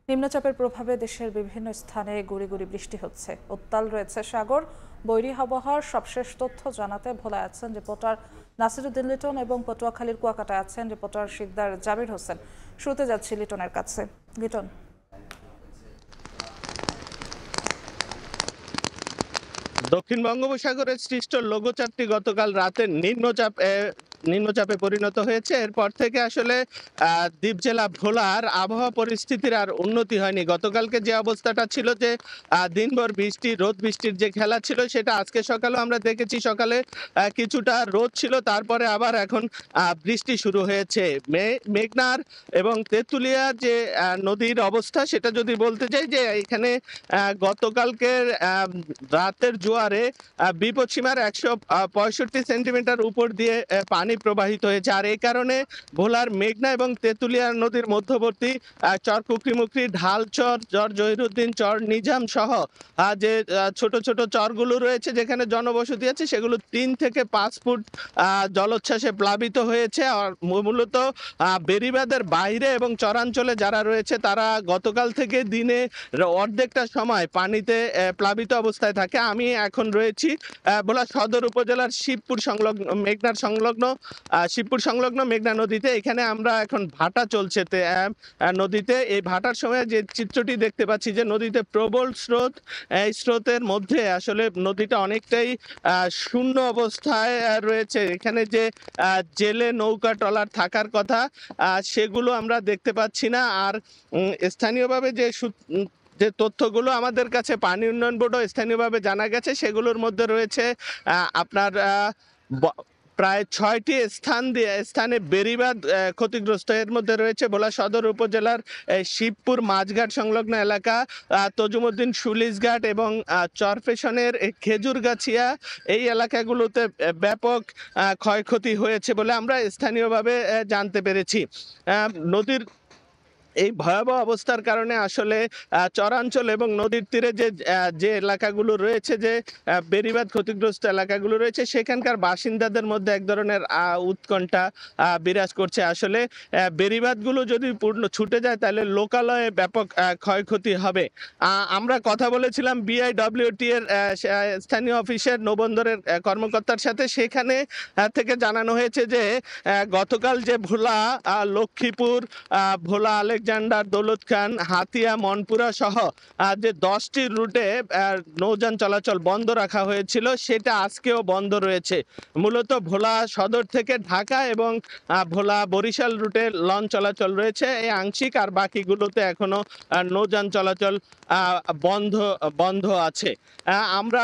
নিম্নচাপের প্রভাবে দেশের বিভিন্ন স্থানে গুঁড়ি গুঁড়ি বৃষ্টি হচ্ছে। উত্তাল রয়েছে সাগর। বৈরী আবহাওয়ার সবশেষ তথ্য জানাতে ভোলা আছেন রিপোর্টার নাসিরুদ্দিন লিটন এবং পটুয়াখালীর কুয়াকাটায় আছেন রিপোর্টার শিকদার জাবির হোসেন। শুরুতে যাচ্ছি লিটনের কাছে। লিটন, দক্ষিণ বঙ্গোপসাগরে সৃষ্ট লঘুচাপটি গতকাল রাতে নিম্নচাপে পরিণত হয়েছে। এরপর থেকে আসলে দ্বীপ জেলা ভোলার আবহাওয়া পরিস্থিতির আর উন্নতি হয়নি। গতকালকে যে অবস্থাটা ছিল যে দিনভর রোদ বৃষ্টির যে খেলা ছিল, সেটা আজকে সকালেও আমরা দেখেছি। সকালে কিছুটা রোদ ছিল, তারপরে আবার এখন বৃষ্টি শুরু হয়েছে। মেঘনার এবং তেঁতুলিয়ার যে নদীর অবস্থা, সেটা যদি বলতে চাই যে এখানে গতকালকের রাতের জোয়ারে বিপদসীমার 165 সেন্টিমিটার উপর দিয়ে পানি প্রবাহিত হয়েছে। আর এই কারণে ভোলার মেঘনা এবং তেঁতুলিয়া নদীর মধ্যবর্তী চর কুকরিমুকরি, ঢালচর, চর জহিরুদ্দিন, চর নিজাম সহ যে ছোট ছোট চরগুলো রয়েছে যেখানে জনবসতি আছে, সেগুলো 3 থেকে 5 ফুট জলোচ্ছ্বাসে প্লাবিত হয়েছে। আর মূলত বেড়িবাঁধের বাইরে এবং চরাঞ্চলে যারা রয়েছে তারা গতকাল থেকে দিনে অর্ধেকটা সময় পানিতে প্লাবিত অবস্থায় থাকে। আমি এখন রয়েছি ভোলা সদর উপজেলার শিবপুর সংলগ্ন মেঘনা নদীতে। এখানে আমরা এখন ভাটা চলছে নদীতে। এই ভাটার সময় যে চিত্রটি দেখতে পাচ্ছি যে নদীতে প্রবল স্রোত, এই স্রোতের মধ্যে আসলে নদীটা অনেকটাই শূন্য অবস্থায় রয়েছে। এখানে যে জেলে নৌকা ট্রলার থাকার কথা সেগুলো আমরা দেখতে পাচ্ছি না। আর স্থানীয়ভাবে যে তথ্যগুলো আমাদের কাছে পানি উন্নয়ন বোর্ডও স্থানীয়ভাবে জানা গেছে, সেগুলোর মধ্যে রয়েছে আপনার প্রায় 6টি স্থানে বেড়িবাঁধ ক্ষতিগ্রস্ত। এর মধ্যে রয়েছে ভোলা সদর উপজেলার শিবপুর মাঝঘাট সংলগ্ন এলাকা, তজুমুদ্দিন সুলিশঘাট এবং চরফেশনের খেজুরগাছিয়া, এই এলাকাগুলোতে ব্যাপক ক্ষয়ক্ষতি হয়েছে বলে আমরা স্থানীয়ভাবে জানতে পেরেছি। নদীর এই ভয়াবহ অবস্থার কারণে আসলে চরাঞ্চল এবং নদীর তীরে যে এলাকাগুলো রয়েছে, যে বেড়িবাঁধ ক্ষতিগ্রস্ত এলাকাগুলো রয়েছে, সেখানকার বাসিন্দাদের মধ্যে এক ধরনের উৎকণ্ঠা বিরাজ করছে। আসলে বেড়িবাঁধগুলো যদি পূর্ণ ছুটে যায় তাহলে লোকালয়ে ব্যাপক ক্ষয়ক্ষতি হবে। আমরা কথা বলেছিলাম বিআইডব্লিউটি এর স্থানীয় অফিসের নৌবন্দরের কর্মকর্তার সাথে। সেখানে থেকে জানানো হয়েছে যে গতকাল যে ভোলা লক্ষ্মীপুর, ভোলা আলেকজান্ডার, দৌলত খান, হাতিয়া, মনপুরা সহ যে 10টি রুটে নৌযান চলাচল বন্ধ রাখা হয়েছিল, সেটা আজকেও বন্ধ রয়েছে। মূলত ভোলা সদর থেকে ঢাকা এবং ভোলা বরিশাল রুটে লঞ্চ চলাচল রয়েছে এই আংশিক, আর বাকিগুলোতে এখনো নৌযান চলাচল বন্ধ আছে। আমরা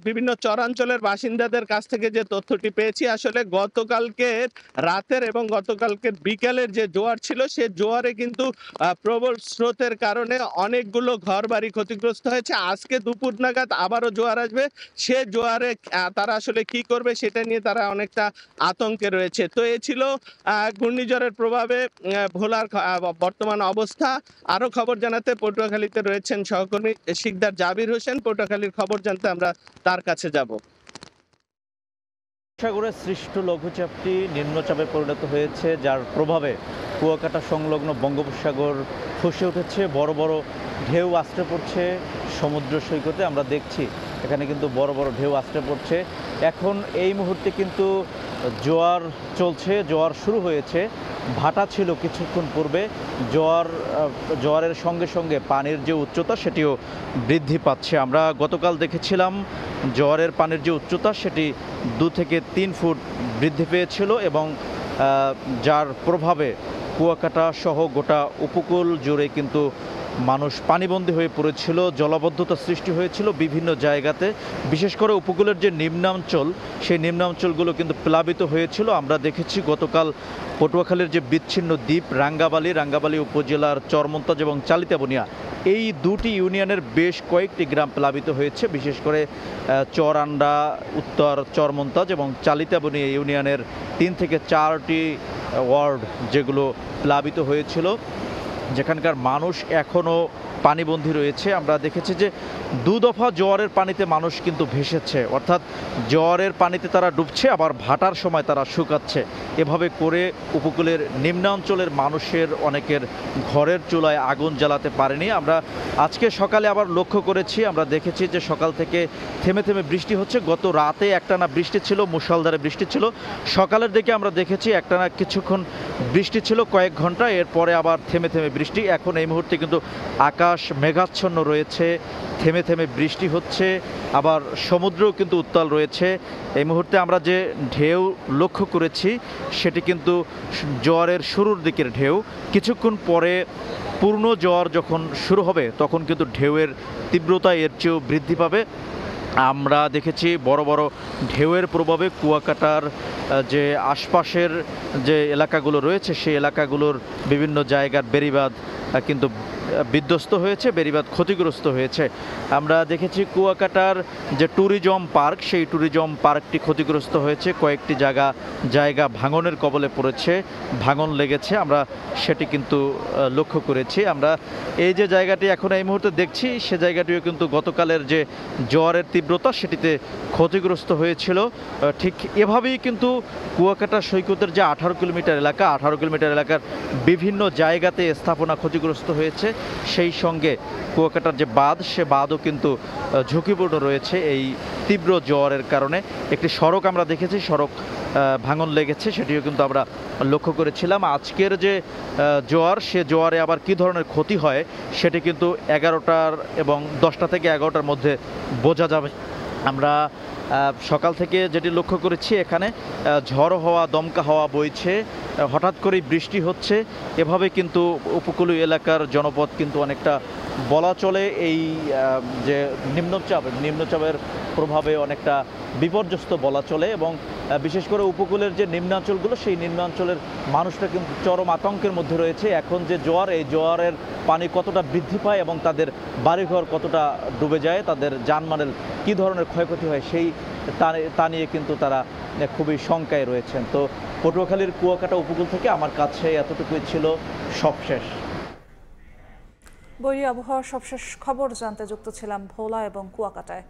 বিভিন্ন চরাঞ্চলের বাসিন্দাদের কাছ থেকে যে তথ্যটি পেয়েছি, আসলে গতকালকে রাতের এবং গতকালকের বিকেলের যে জোয়ার ছিল, সে জোয়ারে কিন্তু প্রবল স্রোতের কারণে অনেকগুলো ঘর বাড়ি ক্ষতিগ্রস্ত হয়েছে। আজকে দুপুর নাগাদ আবারও জোয়ার আসবে। সে জোয়ারে তারা আসলে কি করবে সেটা নিয়ে তারা অনেকটা আতঙ্কে রয়েছে। তো এ ছিল ঘূর্ণিঝড়ের প্রভাবে ভোলার বর্তমান অবস্থা। আরো খবর জানাতে পটুয়াখালীতে রয়েছেন সহকর্মী শিকদার জাবির হোসেন। পটুয়াখালীর খবর জানতে আমরা তার কাছে যাব। সাগরে সৃষ্ট লঘুচাপটি নিম্নচাপে পরিণত হয়েছে, যার প্রভাবে কুয়াকাটা সংলগ্ন বঙ্গোপসাগর ফুঁসে উঠেছে। বড় বড় ঢেউ আছড়ে পড়ছে সমুদ্র সৈকতে। আমরা দেখছি এখানে কিন্তু বড় বড় ঢেউ আছড়ে পড়ছে। এখন এই মুহূর্তে কিন্তু জোয়ার চলছে, জোয়ার শুরু হয়েছে। ভাটা ছিল কিছুক্ষণ পূর্বে। জোয়ারের সঙ্গে সঙ্গে পানির যে উচ্চতা সেটিও বৃদ্ধি পাচ্ছে। আমরা গতকাল দেখেছিলাম জোয়ারের পানির যে উচ্চতা সেটি 2 থেকে 3 ফুট বৃদ্ধি পেয়েছিল এবং যার প্রভাবে কুয়াকাটা সহ গোটা উপকূল জুড়ে কিন্তু মানুষ পানিবন্দী হয়ে পড়েছিল। জলাবদ্ধতা সৃষ্টি হয়েছিল বিভিন্ন জায়গাতে, বিশেষ করে উপকূলের যে নিম্নাঞ্চল, সেই নিম্নাঞ্চলগুলো কিন্তু প্লাবিত হয়েছিল। আমরা দেখেছি গতকাল পটুয়াখালীর যে বিচ্ছিন্ন দ্বীপ রাঙ্গাবালী উপজেলার চরমন্তাজ এবং চালিতাবনিয়া, এই 2টি ইউনিয়নের বেশ কয়েকটি গ্রাম প্লাবিত হয়েছে। বিশেষ করে চরআন্ডা, উত্তর চরমন্তাজ এবং চালিতাবনিয়া ইউনিয়নের 3 থেকে 4টি ওয়ার্ড যেগুলো প্লাবিত হয়েছিল, যেখানকার মানুষ এখনও পানিবন্দী রয়েছে। আমরা দেখেছি যে দুদফা জোয়ারের পানিতে মানুষ কিন্তু ভেসেছে, অর্থাৎ জোয়ারের পানিতে তারা ডুবছে, আবার ভাটার সময় তারা শুকাচ্ছে। এভাবে করে উপকূলের নিম্নাঞ্চলের মানুষের অনেকের ঘরের চুলায় আগুন জ্বালাতে পারেনি। আমরা আজকে সকালে আবার লক্ষ্য করেছি, আমরা দেখেছি যে সকাল থেকে থেমে থেমে বৃষ্টি হচ্ছে। গত রাতে একটানা বৃষ্টি ছিল, মুষলধারে বৃষ্টি ছিল। সকালের দিকে আমরা দেখেছি একটানা কিছুক্ষণ বৃষ্টি ছিল, কয়েক ঘন্টা, এরপরে আবার থেমে থেমে বৃষ্টি। এখন এই মুহূর্তে কিন্তু আকাশ মেঘাচ্ছন্ন রয়েছে, থেমে থেমে বৃষ্টি হচ্ছে, আবার সমুদ্রও কিন্তু উত্তাল রয়েছে। এই মুহূর্তে আমরা যে ঢেউ লক্ষ্য করেছি সেটি কিন্তু জোয়ারের শুরুর দিকের ঢেউ। কিছুক্ষণ পরে পূর্ণ জোয়ার যখন শুরু হবে তখন কিন্তু ঢেউয়ের তীব্রতা এর চেয়েও বৃদ্ধি পাবে। আমরা দেখেছি বড় বড় ঢেউয়ের প্রভাবে কুয়াকাটার যে আশপাশের যে এলাকাগুলো রয়েছে সেই এলাকাগুলোর বিভিন্ন জায়গার বেড়িবাঁধ কিন্তু বিধ্বস্ত হয়েছে, বেড়িবাঁধ ক্ষতিগ্রস্ত হয়েছে। আমরা দেখেছি কুয়াকাটার যে ট্যুরিজম পার্ক, সেই ট্যুরিজম পার্কটি ক্ষতিগ্রস্ত হয়েছে, কয়েকটি জায়গা ভাঙনের কবলে পড়েছে, ভাঙন লেগেছে, আমরা সেটি কিন্তু লক্ষ্য করেছি। আমরা এই যে জায়গাটি এখন এই মুহূর্তে দেখছি সে জায়গাটিও কিন্তু গতকালের যে জোয়ারের তীব্রতা সেটিতে ক্ষতিগ্রস্ত হয়েছিল। ঠিক এভাবেই কিন্তু কুয়াকাটা সৈকতের যে 18 কিলোমিটার এলাকা, 18 কিলোমিটার এলাকার বিভিন্ন জায়গাতে স্থাপনা ক্ষতিগ্রস্ত হয়েছে। সেই সঙ্গে কুয়াকাটার যে বাঁধ, সে বাঁধও কিন্তু ঝুঁকিপূর্ণ রয়েছে এই তীব্র জোয়ারের কারণে। একটি সড়ক আমরা দেখেছি, সড়ক ভাঙন লেগেছে, সেটিও কিন্তু আমরা লক্ষ্য করেছিলাম। আজকের যে জোয়ার, সে জোয়ারে আবার কী ধরনের ক্ষতি হয় সেটি কিন্তু 11টার এবং 10টা থেকে 11টার মধ্যে বোঝা যাবে। আমরা সকাল থেকে যেটি লক্ষ্য করেছি এখানে ঝড় হওয়া, দমকা হাওয়া বইছে, হঠাৎ করেই বৃষ্টি হচ্ছে। এভাবে কিন্তু উপকূলীয় এলাকার জনপদ কিন্তু অনেকটা বলা চলে এই যে নিম্নচাপের প্রভাবে অনেকটা বিপর্যস্ত বলা চলে। এবং বিশেষ করে উপকূলের যে নিম্নাঞ্চলগুলো, সেই নিম্নাঞ্চলের মানুষরা কিন্তু চরম আতঙ্কের মধ্যে রয়েছে। এখন যে জোয়ার, এই জোয়ারের পানি কতটা বৃদ্ধি পায় এবং তাদের বাড়িঘর কতটা ডুবে যায়, তাদের জানমালের কী ধরনের ক্ষয়ক্ষতি হয় সেই তা নিয়ে কিন্তু তারা খুবই শঙ্কায় রয়েছেন। তো পটুয়াখালীর কুয়াকাটা উপকূল থেকে আমার কাছে এতটুকুই ছিল, সবশেষ। বৈরী আবহাওয়ার সবশেষ খবর জানতে যুক্ত ছিলাম ভোলা এবং কুয়াকাটায়।